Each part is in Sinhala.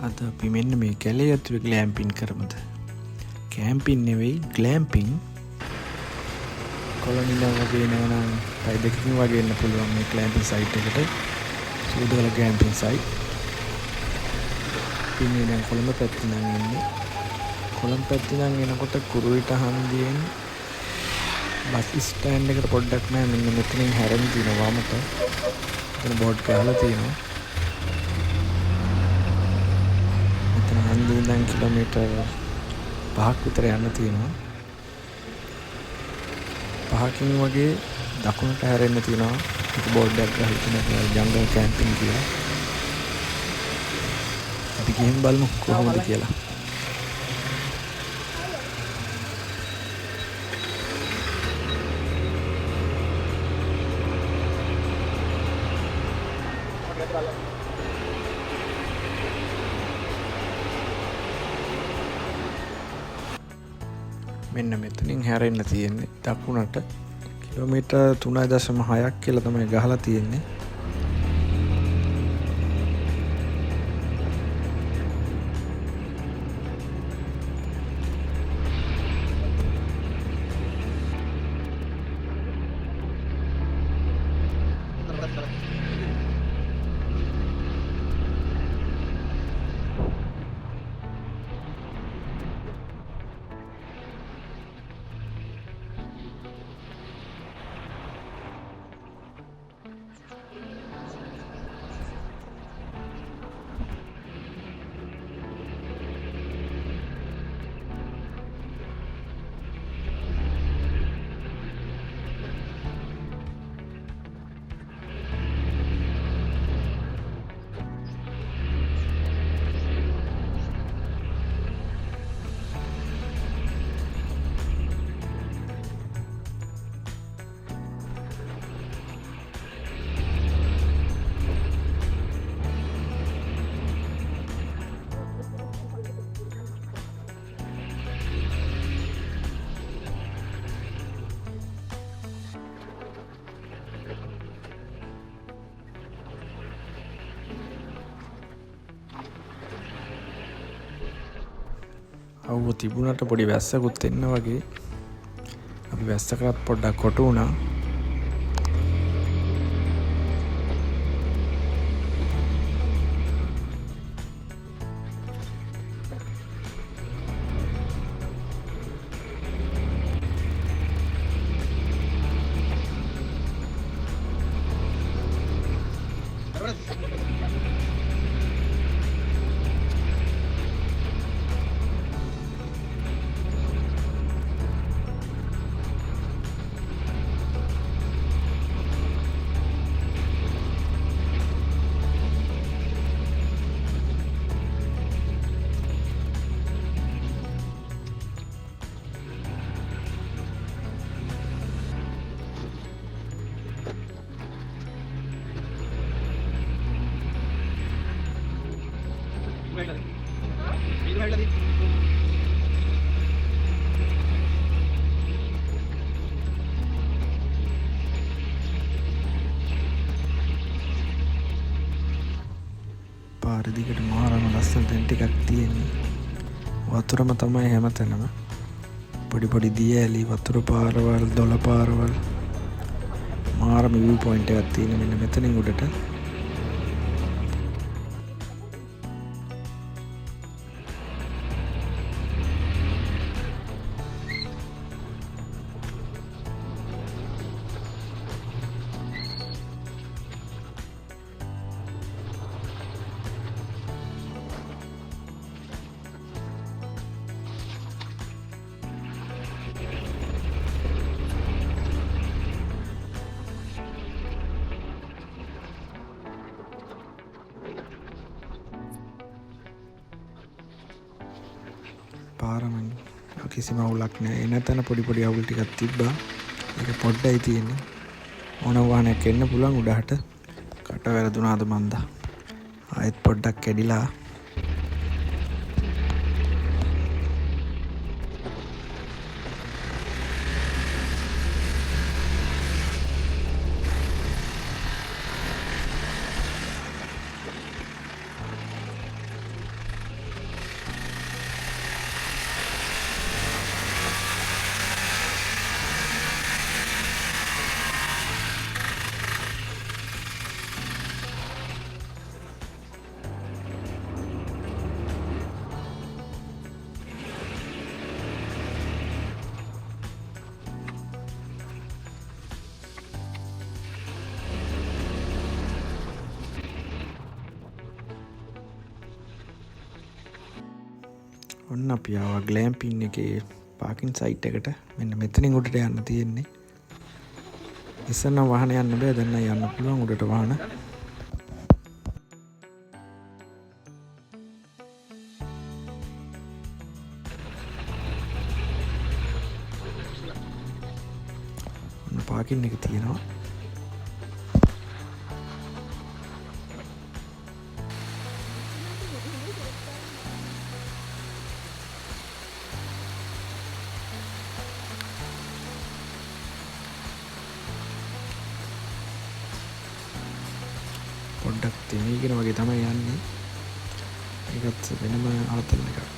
අද අපි මෙන්න මේ කැලේ ඇතුලේ ග්ලෑම්පින් කරමුද? කැම්පින් නෙවෙයි ග්ලෑම්පින්. කොළඹ වගේ නේනම් පැය දෙකකින් වගේ එන්න පුළුවන් මේ ග්ලෑම්පින් සයිට් එකට. සූදගල ග්ලෑම්පින් සයිට්. ඉන්නේ දැන් කොළඹ පැත්තේ නම් ඉන්නේ. කොළඹ පැත්තේ නම් එනකොට කුරුවිට හන්දියෙන් බස් ස්ටෑන්ඩ් එකට පොඩ්ඩක් නෑ මෙන්න මෙතනින් හැරෙන්න තියෙනවා වමට. එතන බෝඩ් ගහලා තියෙනවා. හන්දියෙන් කිලෝමීටර් 5ක් විතර යන්න තියෙනවා. 5කින් වගේ දකුණට හැරෙන්න තියෙනවා. ඒක බෝඩ් එකක් ගහලා තියෙනවා ජංගල් කැම්පින් කියලා. අපි ගිහින් බලමු කොහොමද කියලා. මෙන්න මෙතනින් හැරෙන්න තියෙන්නේ දකුණට කිලෝමීටර් 3.6ක් කියලා තමයි ගහලා තියෙන්නේ. අවුව තිබුණට පොඩි වැස්සකුත් එන්න වගේ අපි වැස්සකටත් පොඩ්ඩක් කොටු වුණා. පාර දිගට මාරම ලස්සන තැන් ටිකක් තියෙන්නේ. වතුරම තමයි හැමතැනම. පොඩි පොඩි දියඇලි වතුර පාරවල් දොළ පාරවල් මාරම view point එකක් තියෙන මෙන්න මෙතනින් උඩට. පාරම කිසිම අවුලක් නැහැ. එන තැන පොඩි පොඩි අවුල් ටිකක් තිබ්බා. ඒක පොඩ්ඩයි තියෙන්නේ. ඕන වාහනයක් එන්න පුළුවන් උඩහට. කට වැරදුනාද මන්දා. ආයෙත් පොඩ්ඩක් කැඩිලා. ඔන්න අපි ආවා ග්ලෑම්පින් එකේ පාකින් සයිට් එකට. මෙන්න මෙතනින් උඩට යන්න තියෙන්නේ. ඉස්සර නම් වාහන යන්න බෑ, දැන් නම් යන්න පුළුවන් උඩට වාහන. ඔන්න පාකින් එක තියෙනවා. පොඩ්ඩක් තෙමීගෙන වගේ තමයි යන්නේ. ඒකත් වෙනම ආතල් එකක්.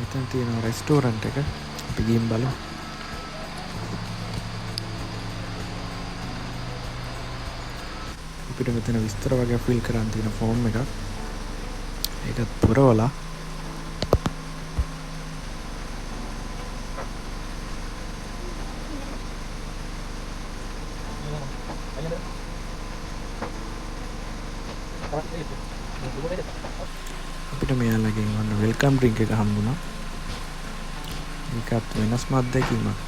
මෙතන තියෙන රෙස්ටෝරන්ට් එක අපි ගිහින් බලමු. අපිට මෙතන විස්තර වගේ ෆිල් කරන් තියෙන ෆෝම් එකක්. ඒකත් පුරවලා අපිට මෙයාලගෙන් වන්න වෙල්කම් ඩ්‍රින්ක් එක හම්බුණා. ඒකත් වෙනස්ම අත්දැකීමක්.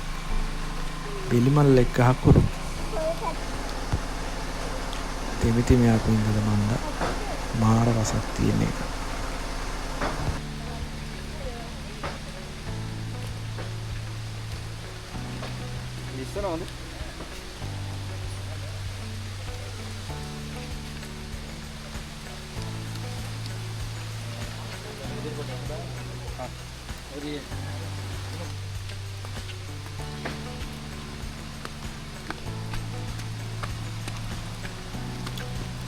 බිලිමල් එක්ක හකුරු. තෙමිති මෙයාට ඉඳලා මන්ද මාර රසක් තියෙන එක. ඉස්සරහද?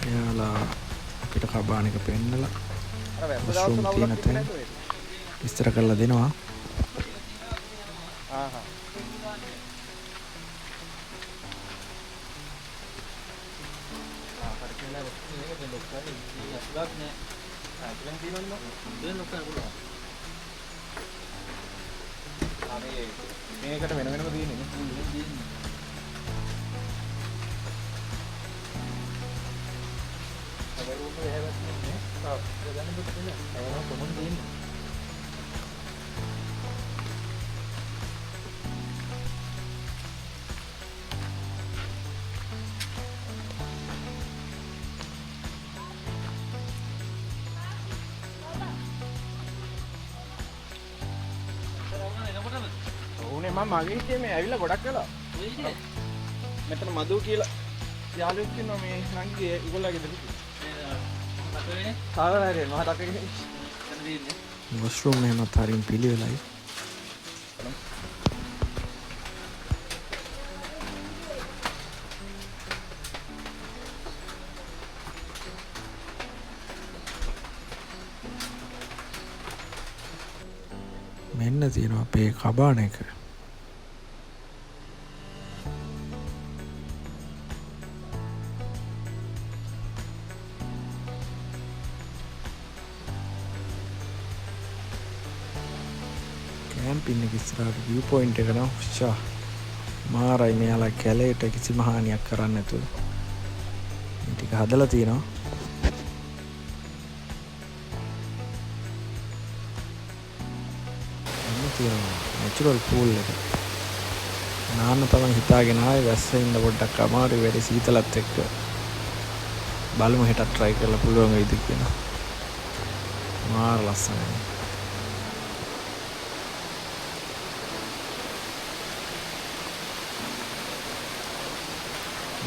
එයාලා අපිට කබාන එක පෙන්නලා වොෂ්රූම් තියෙන තැන විස්තර කරලා දෙනවා. මේකට වෙන වෙනම තියෙන්නේ. ඕනේ මම මගේ හිතේ මේ ඇවිල්ලා ගොඩක් වෙලා. මෙතන මදු කියලා යාළුවෙක් ඉන්නවා මේ නංගිගේ ඒගොල්ලෝගේ දෙවිද. සාවරේ මහතකේ වොෂ්රූම් එහෙමත් හරින් පිළිවෙලයි. මෙන්න තියෙනවා අපේ කබාන එක. කැම්පින් එක ඉස්සරහට view point එක නම් ෂා මාරයි. මෙයාලා කැලේට කිසිම හානියක් කරන්නේ නැතුව මේ ටික හදලා තියෙනවා. නැචරල් පූල් එක නාන්න තමයි හිතාගෙන ආවේ. වැස්ස ඉන්න පොඩ්ඩක් අමාරුයි වැඩි සීතලත් එක්ක. බලමු හෙටත් try කරලා පුළුවන් වෙයිද කියලා. මාර ලස්සනයි.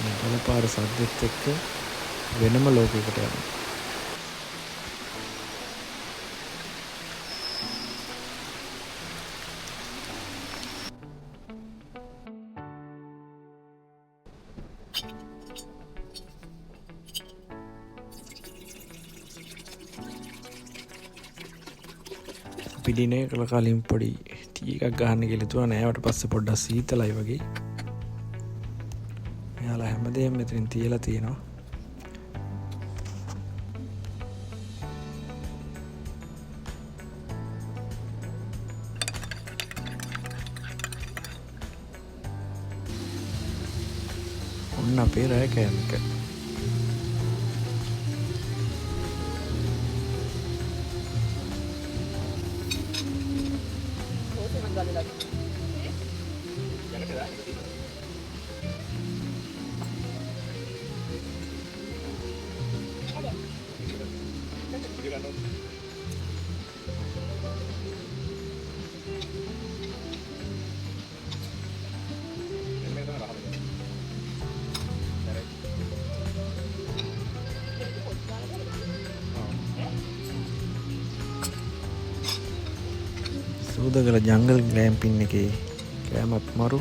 මේ ගලපාර සද්දෙත් එක්ක වෙනම ලෝකයකට යනවා. පිඩිනේ කළ කලින් පොඩි ටී එකක් ගහන්න කියලා හිතුවා නෑවට පස්සේ පොඩ්ඩක් සීතලයි වගේ. මෙයාලා හැමදේම මෙතනින් තියලා තියෙනවා. ඔන්න අපේ රෑ කෑම එක. සූදගල ජංගල් ග්ලෑම්පින් එකේ කෑමත් මරු.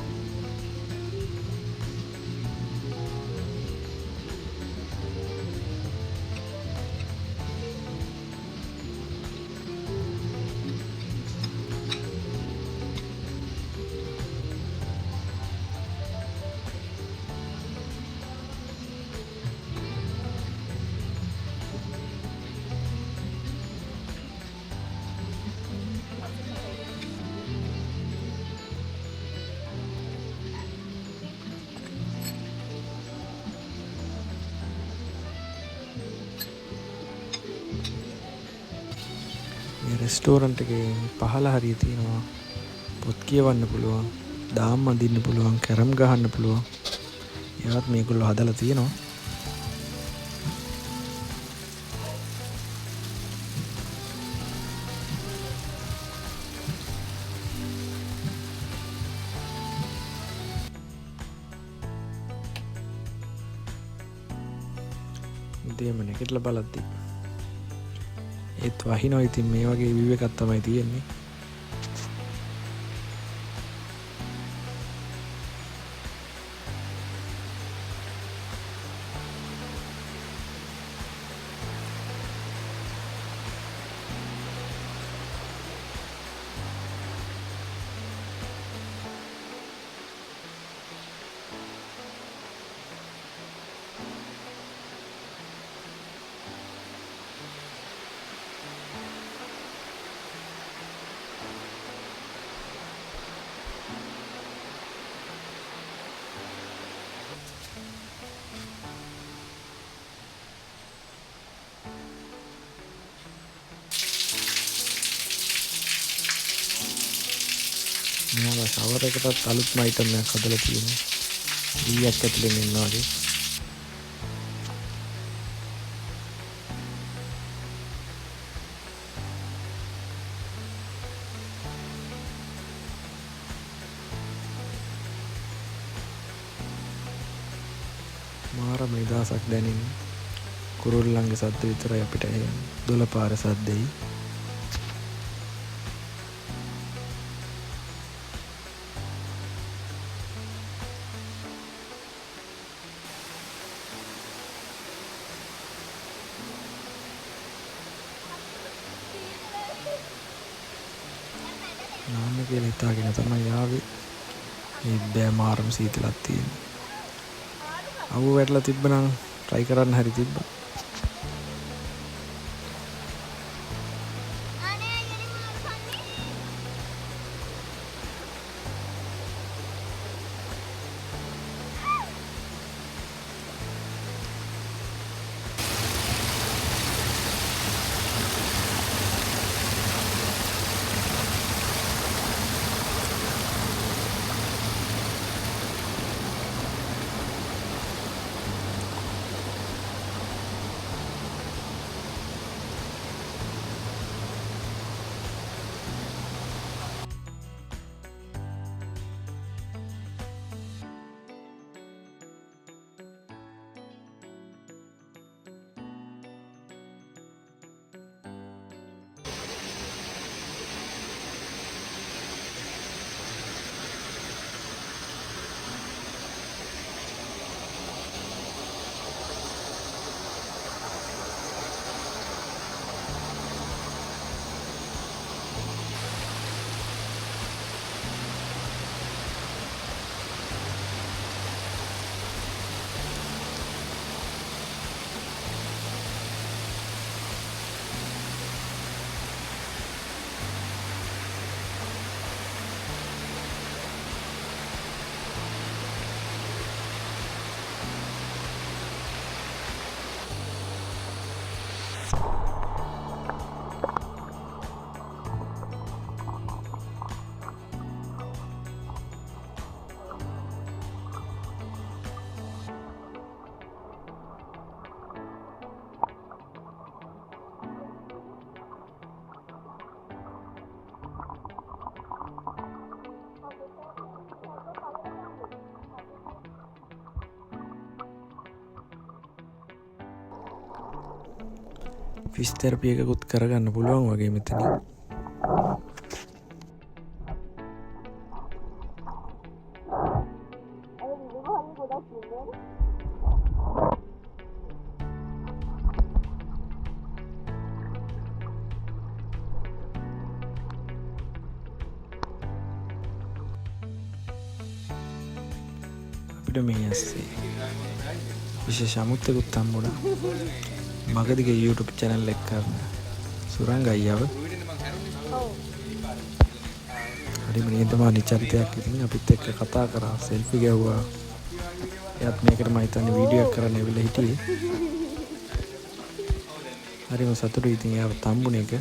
රෙස්ටෝරන්ට් එකේ පහළ හරිය තියෙනවා. පොත් කියවන්න පුළුවන්, දාම් අඳින්න පුළුවන්, කැරම් ගහන්න පුළුවන්. ඒවත් මේගොල්ලෝ හදලා තියෙනවා. ඉතින් නැගිටලා බලද්දි ඒත් වහිනවා. ඉතින් මේ වගේ view එකක් තමයි තියෙන්නේ. මෙයාලා ෂවර් එකටත් අලුත්ම අයිටම් එකක් හදලා තියෙනවා. ඊයක් ඇතුලේ ඉන්නවා වගේ. මාරම නිදහසක් දැනෙන්නේ. කුරුල්ලන්ගේ සද්ද විතරයි අපිට ඇහෙන්නේ. දොළපාර සද්දෙයි. නාන්න කියලා හිතාගෙන තමයි ආවේ. ඒත් බෑ මාරම සීතලක් තියෙනවා. අවු වැටලා තිබ්බනම් try කරන්න හරි තිබ්බා. ෆිස් තෙරපි එකකුත් කරගන්න පුළුවන් වගේ මෙතන. අපිට මේ ඇස්සේ විශේෂ අමුත්තකුත් හම්බුණා. මගදිගේ YouTube channel එක කරන සුරංග අයියව. හරිම නිහතමානී චරිතයක් ඉතින් අපිත් එක්ක කතා කරා, සෙල්ෆි ගැහුවා. එයාත් මේකට මම හිතන්නේ වීඩියෝ එකක් කරන්න ඇවිල්ලා හිටියේ. හරිම සතුටුයි ඉතින් එයාව තම්බුන එක.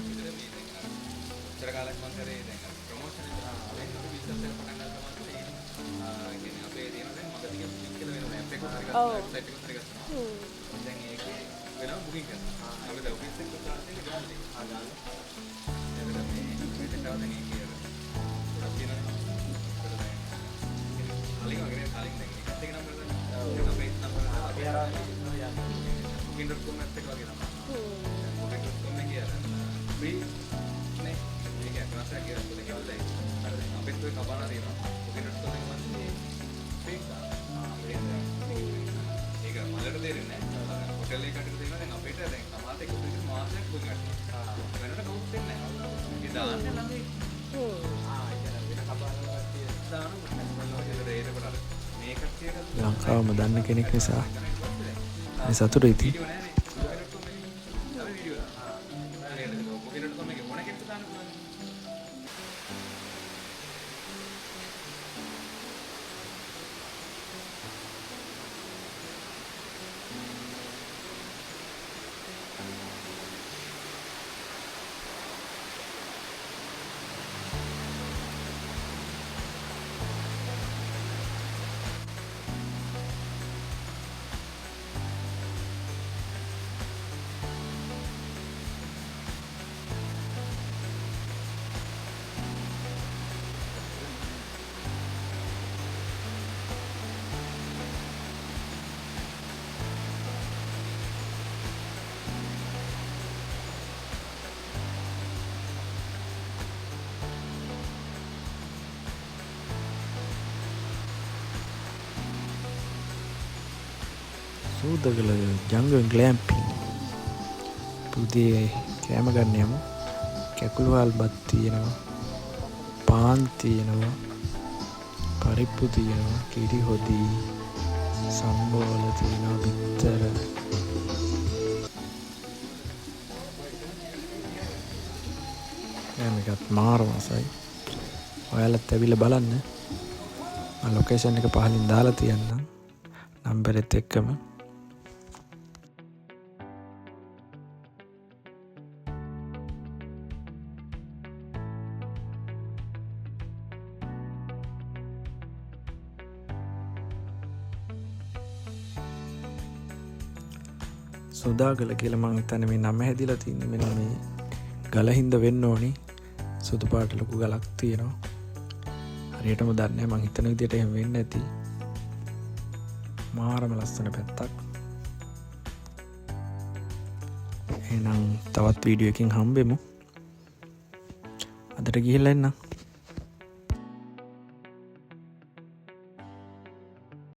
ලංකාවම දන්න කෙනෙක් නිසා මේ සතුටුයි ඉතින්. සූදගල ජංගල් ග්ලෑම්පින් පුදේ කෑම ගන්න යමු. කැකුළු වල්බත් තියෙනවා, පාන් තියෙනවා, පරිප්පු තියෙනවා, කිරි හොදි, සම්බෝල තියෙනවා, බිත්තර. මේකත් මාරම රසයි. ඔයාලත් ඇවිල්ලා බලන්න. මම ලොකේෂන් එක පහලින් දාලා තියන්නම් නම්බරෙත් එක්කම. සුදාගල කියලා මං හිතන්නේ මේ නම හැදිලා තින්නේ මෙන්න මේ ගලින්ද වෙන්න ඕනි. සුදු පාට ලොකු ගලක් තියෙනවා. හරියටම දන්නේ නැහැ, මං හිතන විදිහට එහෙම වෙන්නේ නැති. මාරම ලස්සන පැත්තක්. එහෙනම් තවත් වීඩියෝ එකකින් හම්බෙමු. අදට ගිහිල්ලා එන්න.